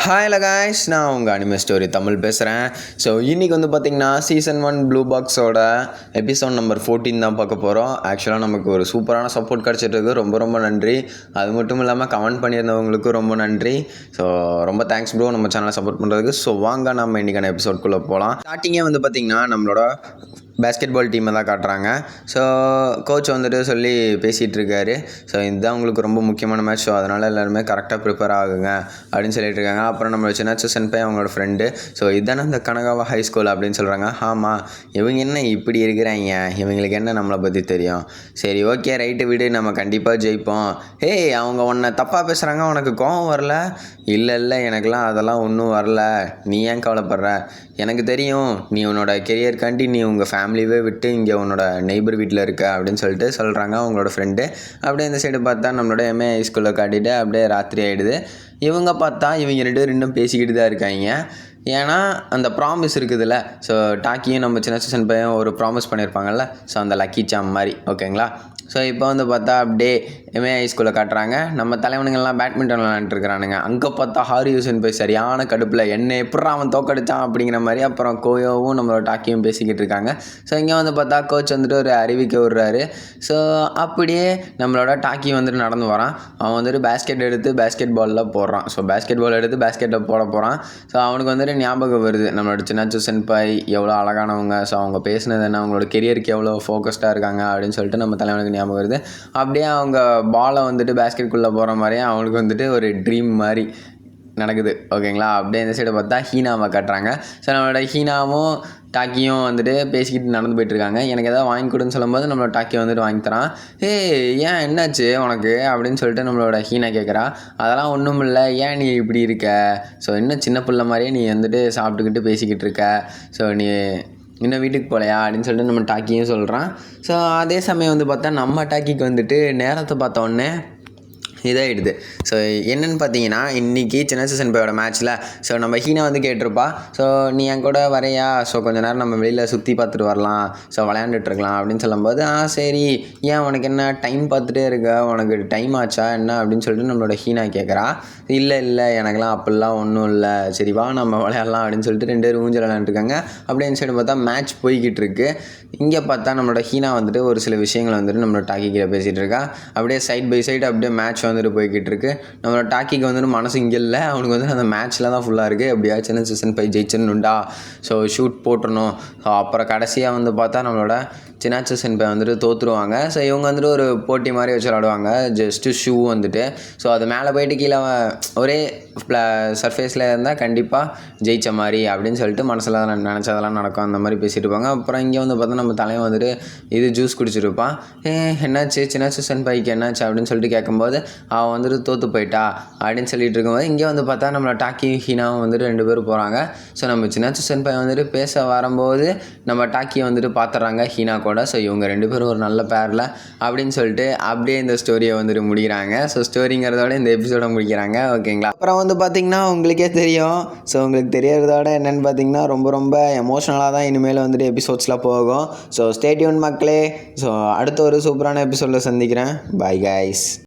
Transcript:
ஹாய்ல guys, நான் உங்கள் anime story Tamil பேசுகிறேன். ஸோ இன்றைக்கி வந்து பார்த்திங்கன்னா சீசன் 1 ப்ளூ பாக்ஸோட எபிசோட் நம்பர் 14 தான் பார்க்க போகிறோம். ஆக்சுவலாக நமக்கு ஒரு சூப்பரான சப்போர்ட் கிடச்சிட்ருக்கு. ரொம்ப ரொம்ப நன்றி. அது மட்டும் இல்லாமல் கமெண்ட் பண்ணியிருந்தவங்களுக்கும் ரொம்ப நன்றி. ஸோ ரொம்ப தேங்க்ஸ் ப்ரோ நம்ம சேனலை சப்போர்ட் பண்ணுறதுக்கு. ஸோ வாங்க நம்ம இன்றைக்கான எபிசோட்குள்ளே போகலாம். ஸ்டார்டிங்கே வந்து பார்த்திங்கன்னா நம்மளோட பேஸ்கெட் பால் டீமை தான் காட்டுறாங்க. ஸோ கோச் வந்துட்டு சொல்லி பேசிகிட்டு இருக்காரு. ஸோ இதுதான் உங்களுக்கு ரொம்ப முக்கியமான மேட்ச். ஸோ அதனால் எல்லாருமே கரெக்டாக ப்ரிப்பேர் ஆகுங்க அப்படின்னு சொல்லிட்டு இருக்காங்க. அப்புறம் நம்ம சின்னாச்சு சென்பை அவங்களோட ஃப்ரெண்டு. ஸோ இதுதானே இந்த கனகாவா ஹை ஸ்கூல் அப்படின்னு சொல்கிறாங்க. ஆமாம், இவங்க என்ன இப்படி இருக்கிறாங்க, இவங்களுக்கு என்ன நம்மளை பற்றி தெரியும். சரி ஓகே ரைட்டு விடு, நம்ம கண்டிப்பாக ஜெயிப்போம். ஏய், அவங்க உன்னை தப்பாக பேசுகிறாங்க, உனக்கு கோவம் வரல? இல்லை எனக்கெல்லாம் அதெல்லாம் ஒன்றும் வரல. நீ ஏன் கவலைப்படுற? எனக்கு தெரியும் நீ உன்னோட கெரியர்காண்டி நீ உங்கள் ஃபேமிலியே விட்டு இங்கே உன்னோட நெய்பர் வீட்டில் இருக்க அப்படின்னு சொல்லிட்டு சொல்கிறாங்க அவங்களோட ஃப்ரெண்டு. அப்படியே இந்த சைடு பார்த்தா நம்மளோட எம்ஏ ஸ்கூலில் காட்டிட்டு அப்படியே ராத்திரி ஆகிடுது. இவங்க பார்த்தா இவங்க 2 பேரும் இன்னும் பேசிக்கிட்டு தான் இருக்காங்க. ஏன்னா அந்த ப்ராமிஸ் இருக்குதுல்ல. ஸோ டாக்கியும் நம்ம சின்ன சீசன் பையன் ஒரு ப்ராமிஸ் பண்ணியிருப்பாங்கல்ல. ஸோ அந்த லக்கி சாம் மாதிரி ஓகேங்களா. ஸோ இப்போ வந்து பார்த்தா அப்படியே எம்ஏ ஸ்கூலில் காட்டுறாங்க. நம்ம தலைவனுங்கள்லாம் பேட்மிண்டன் விளாண்டுருக்கிறானுங்க. அங்கே பார்த்தா ஹாரி யூசன் போய் சரியான கடுப்பில் என்ன எப்படா அவன் தோக்கடிச்சான் அப்படிங்கிற மாதிரி. அப்புறம் கோயோவும் நம்மளோட டாக்கியும் பேசிக்கிட்டு இருக்காங்க. ஸோ இங்கே வந்து பார்த்தா கோச் வந்துட்டு ஒரு அறிவிக்க விடுறாரு. ஸோ அப்படியே நம்மளோட டாக்கி வந்துட்டு நடந்து வரான். அவன் வந்துட்டு பேஸ்கெட் பாலில் போடுறான். ஸோ பேஸ்கெட் பால் எடுத்து பேஸ்கெட்டில் போட போகிறான். ஸோ அவனுக்கு வந்துட்டு ஞாபகம் வருது நம்மளோட சின்னாச்சு சென்பாய் எவ்வளோ அழகானவங்க. ஸோ அவங்க பேசினது என்ன, அவங்களோட கெரியருக்கு எவ்வளோ ஃபோக்கஸ்டாக இருக்காங்க அப்படின்னு சொல்லிட்டு நம்ம தலைவனுக்கு ஞாபகம் வருது. அப்படியே அவங்க பாலை வந்துட்டு பேஸ்கெட்குள்ளே போகிற மாதிரியே அவனுக்கு வந்துட்டு ஒரு ட்ரீம் மாதிரி நடக்குது ஓகேங்களா. அப்படியே இந்த சைடை பார்த்தா ஹீனாவை காட்டுறாங்க. ஸோ நம்மளோட ஹீனாவும் டாக்கியும் வந்துட்டு பேசிக்கிட்டு நடந்து போயிட்டுருக்காங்க. எனக்கு எதாவது வாங்கி கொடுன்னு சொல்லும்போது நம்மளோட டாக்கி வந்துட்டு வாங்கி தரான். ஏன் என்னாச்சு உனக்கு அப்படின்னு சொல்லிட்டு நம்மளோட ஹீனா கேட்குறா. அதெல்லாம் ஒன்றும் இல்லை, ஏன் நீ இப்படி இருக்க? ஸோ இன்னும் சின்ன பிள்ளை மாதிரியே நீ வந்துட்டு சாப்பிட்டுக்கிட்டு பேசிக்கிட்டு இருக்க. ஸோ நீ இன்னும் வீட்டுக்கு போகலையா அப்படின்னு சொல்லிட்டு நம்ம டாக்கியும் சொல்கிறான். ஸோ அதே சமயம் வந்து பார்த்தா நம்ம டாக்கிக்கு வந்துட்டு நேரத்தை பார்த்த உடனே இதாகிடுது. ஸோ என்னென்னு பார்த்தீங்கன்னா இன்றைக்கி சின்ன சீசன் பையோட மேட்ச்சில் ஸோ நம்ம ஹீனா வந்து கேட்டிருப்பா. ஸோ நீ என் கூட வரையா? ஸோ கொஞ்ச நேரம் நம்ம வெளியில் சுற்றி பார்த்துட்டு வரலாம், ஸோ விளையாண்டுட்ருக்கலாம் அப்படின்னு சொல்லும்போது சரி, ஏன் உனக்கு என்ன டைம் பார்த்துட்டே இருக்க, உனக்கு டைம் ஆச்சா என்ன அப்படின்னு சொல்லிட்டு நம்மளோட ஹீனா கேட்குறா. இல்லை எனக்குலாம் அப்படிலாம் ஒன்றும் இல்லை, சரி வா நம்ம விளையாடலாம் அப்படின்னு சொல்லிட்டு 2 பேரும் ஊஞ்சல் விளையாண்டுருக்காங்க. அப்படியே சைடு பார்த்தா மேட்ச் போய்கிட்டு இருக்கு. இங்கே பார்த்தா நம்மளோட ஹீனா வந்துட்டு ஒரு சில விஷயங்கள் வந்துட்டு நம்மளோட டாக்கி கிட்ட பேசிகிட்டு இருக்கா. அப்படியே சைட் பை சைடு அப்படியே மேட்ச் வந்துட்டு போய்கிட்டு இருக்கு. நம்மளோட டாக்கிக்கு வந்துட்டு மனசு இங்கே இல்லை, அவனுக்கு வந்து அந்த மேட்ச்சில் தான் ஃபுல்லாக இருக்குது. எப்படியா சின்ன சீசன் 5 ஜெயிச்சிடணுண்டா, ஸோ ஷூட் போட்டுடணும். ஸோ அப்புறம் கடைசியாக வந்து பார்த்தா நம்மளோட சின்னாச்சு சென்பை வந்துட்டு தோற்றுருவாங்க. ஸோ இவங்க வந்துட்டு ஒரு போட்டி மாதிரி வச்சு விளாடுவாங்க. ஜஸ்ட்டு ஷூ வந்துட்டு ஸோ அது மேலே போயிட்டு கீழே ஒரே சர்ஃபேஸில் இருந்தால் கண்டிப்பாக ஜெயித்த மாதிரி அப்படின்னு சொல்லிட்டு மனசில் நினச்சதெல்லாம் நடக்கும். அந்த மாதிரி பேசிகிட்டு இருப்பாங்க. அப்புறம் இங்கே வந்து பார்த்தா நம்ம தலைவன் வந்துட்டு இது ஜூஸ் குடிச்சிருப்பான். என்னாச்சு சின்னாச்சு சென்பைக்கு என்னாச்சு அப்படின்னு சொல்லிட்டு கேட்கும்போது அவன் வந்துட்டு தோற்று போயிட்டா அப்படின்னு சொல்லிட்டு இருக்கும்போது இங்கே வந்து பார்த்தா நம்மளை டாக்கி ஹீனாவும் வந்துட்டு 2 பேரும் போகிறாங்க. ஸோ நம்ம சின்னாச்சு சென்பை வந்துட்டு பேச வரும்போது நம்ம டாக்கியை வந்துட்டு பார்த்துட்றாங்க ஹீனா கூட. ஸோ இவங்க 2 பேரும் ஒரு நல்ல பேரில் அப்படின்னு சொல்லிட்டு அப்படியே இந்த ஸ்டோரியை வந்துட்டு முடிக்கிறாங்க. ஸோ ஸ்டோரிங்கிறதோட இந்த எபிசோடை முடிக்கிறாங்க ஓகேங்களா. அப்புறம் வந்து பார்த்திங்கன்னா உங்களுக்கே தெரியும். ஸோ உங்களுக்கு தெரியறதோட என்னென்னு பார்த்தீங்கன்னா ரொம்ப எமோஷ்னலாக தான் இனிமேல் வந்துட்டு எபிசோட்ஸில் போகும். ஸோ ஸ்டே டியூன் மக்களே. ஸோ அடுத்த ஒரு சூப்பரான எபிசோடில் சந்திக்கிறேன். Bye guys.